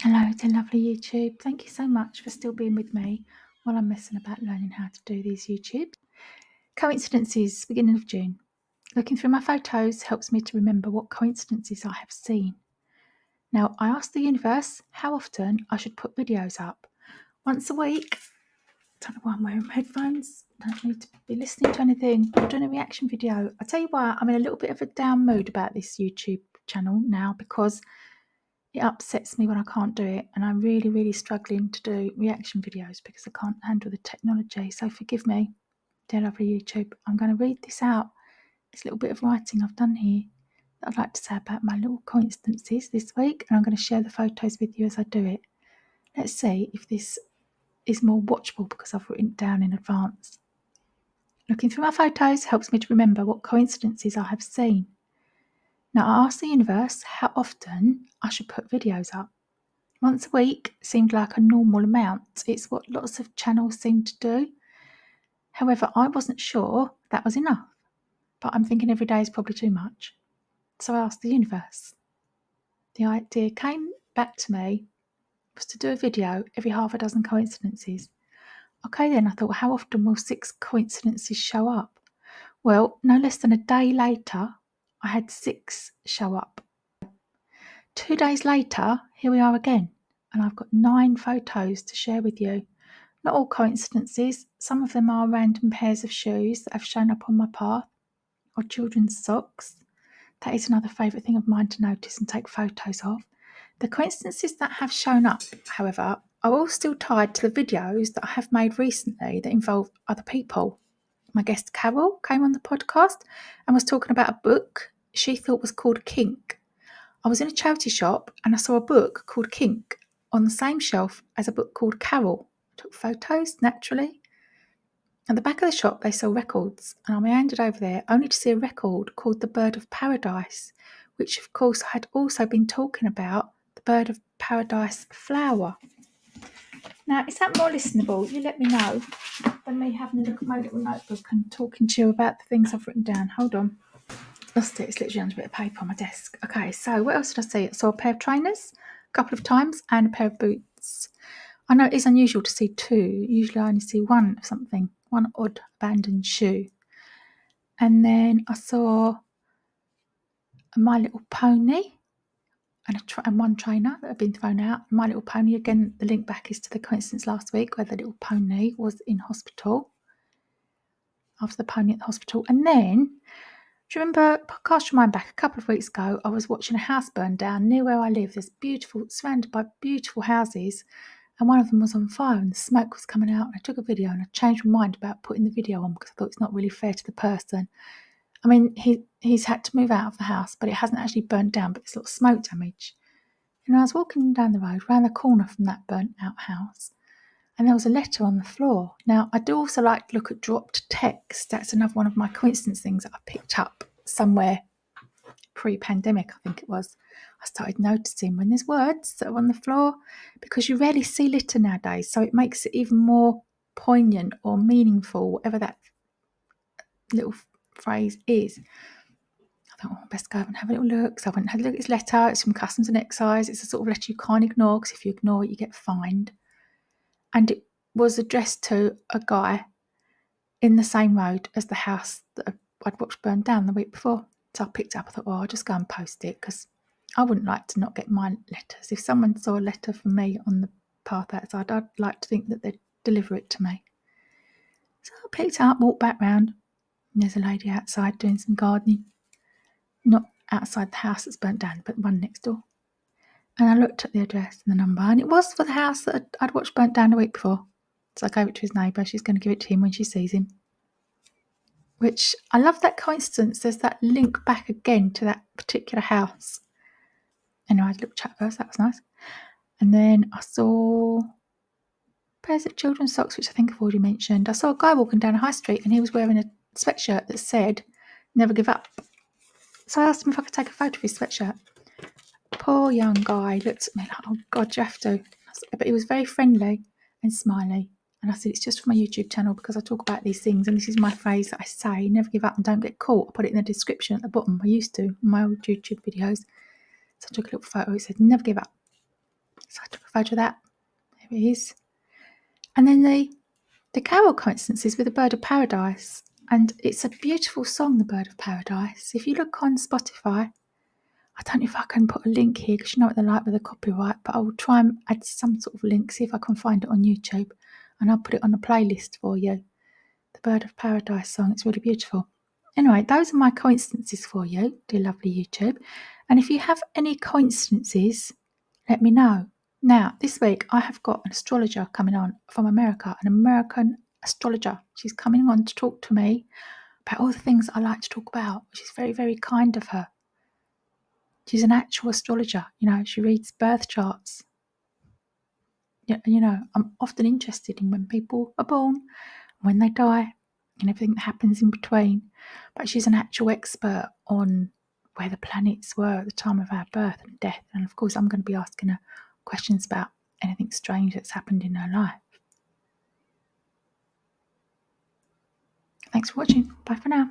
Hello to lovely YouTube. Thank you so much for still being with me while I'm messing about learning how to do these YouTubes. Coincidences, beginning of June. Looking through my photos helps me to remember what coincidences I have seen. Now, I asked the universe how often I should put videos up. Once a week. Don't know why I'm wearing headphones. Don't need to be listening to anything. I'm doing a reaction video. I tell you why, I'm in a little bit of a down mood about this YouTube channel now because it upsets me when I can't do it, and I'm really struggling to do reaction videos because I can't handle the technology. So forgive me, dear lovely YouTube. I'm going to read this out. This little bit of writing I've done here that I'd like to say about my little coincidences this week, and I'm going to share the photos with you as I do it. Let's see if this is more watchable because I've written it down in advance. Looking through my photos helps me to remember what coincidences I have seen. Now, I asked the universe how often I should put videos up. Once a week seemed like a normal amount. It's what lots of channels seem to do. However, I wasn't sure that was enough, but I'm thinking every day is probably too much. So I asked the universe. The idea came back to me was to do a video every half a dozen coincidences. Okay, then I thought, how often will 6 coincidences show up? Well, no less than a day later, I had 6 show up. 2 days later, here we are again, and I've got 9 photos to share with you. Not all coincidences. Some of them are random pairs of shoes that have shown up on my path, or children's socks. That is another favourite thing of mine to notice and take photos of. The coincidences that have shown up, however, are all still tied to the videos that I have made recently that involve other people. My guest Carol came on the podcast and was talking about a book she thought was called Kink. I was in a charity shop and I saw a book called Kink on the same shelf as a book called Carol. I took photos, naturally. At the back of the shop, they sell records, and I meandered over there only to see a record called The Bird of Paradise, which, of course, I had also been talking about the Bird of Paradise flower. Now, is that more listenable? You let me know than me having a look at my little notebook and talking to you about the things I've written down. Hold on. Lost it. It's literally under a bit of paper on my desk. Okay, so what else did I see? I saw a pair of trainers a couple of times and a pair of boots. I know it is unusual to see 2. Usually I only see one of something, one odd abandoned shoe. And then I saw a My Little Pony and one trainer that had been thrown out. My Little Pony, again, the link back is to the coincidence last week where the little pony was in hospital, after the pony at the hospital. And then, do you remember, cast your mind back a couple of weeks ago, I was watching a house burn down near where I live. There's beautiful, surrounded by beautiful houses, and one of them was on fire and the smoke was coming out. And I took a video and I changed my mind about putting the video on because I thought it's not really fair to the person. I mean, he's had to move out of the house, but it hasn't actually burnt down, but it's sort of smoke damage. And I was walking down the road, round the corner from that burnt out house, and there was a letter on the floor. Now, I do also like to look at dropped text. That's another one of my coincidence things that I picked up somewhere pre-pandemic, I think it was. I started noticing when there's words that are on the floor, because you rarely see litter nowadays, so it makes it even more poignant or meaningful, whatever that little phrase is. I thought, best go and have a little look. So I went and had a look at this letter. It's from Customs and Excise. It's a sort of letter you can't ignore, because if you ignore it, you get fined. And it was addressed to a guy in the same road as the house that I'd watched burn down the week before. So I picked it up. I thought, I'll just go and post it, because I wouldn't like to not get my letters. If someone saw a letter from me on the path outside, I'd like to think that they'd deliver it to me. So I picked it up, walked back round, and there's a lady outside doing some gardening. Not outside the house that's burnt down, but the one next door. And I looked at the address and the number, and it was for the house that I'd watched burnt down the week before. So I gave it to his neighbour. She's going to give it to him when she sees him. Which, I love that coincidence. There's that link back again to that particular house. Anyway, I had a little chat first. That was nice. And then I saw pairs of children's socks, which I think I've already mentioned. I saw a guy walking down a high street, and he was wearing a sweatshirt that said, "Never give up." So I asked him if I could take a photo of his sweatshirt. Poor young guy looked at me like, "Oh God, you have to." But he was very friendly and smiley. And I said, "It's just for my YouTube channel because I talk about these things, and this is my phrase that I say, never give up and don't get caught." I put it in the description at the bottom. I used to in my old YouTube videos. So I took a little photo. It said, "Never give up." So I took a photo of that. There it is. And then the carol coincidences with the Bird of Paradise. And it's a beautiful song, The Bird of Paradise. If you look on Spotify, I don't know if I can put a link here because you know what they're like with the copyright, but I will try and add some sort of link, see if I can find it on YouTube, and I'll put it on a playlist for you. The Bird of Paradise song, it's really beautiful. Anyway, those are my coincidences for you, dear lovely YouTube. And if you have any coincidences, let me know. Now, this week I have got an astrologer coming on from America, an American astrologer. She's coming on to talk to me about all the things I like to talk about, which is very, very kind of her. She's an actual astrologer, she reads birth charts. I'm often interested in when people are born, when they die, and everything that happens in between. But she's an actual expert on where the planets were at the time of our birth and death. And of course, I'm going to be asking her questions about anything strange that's happened in her life. Thanks for watching. Bye for now.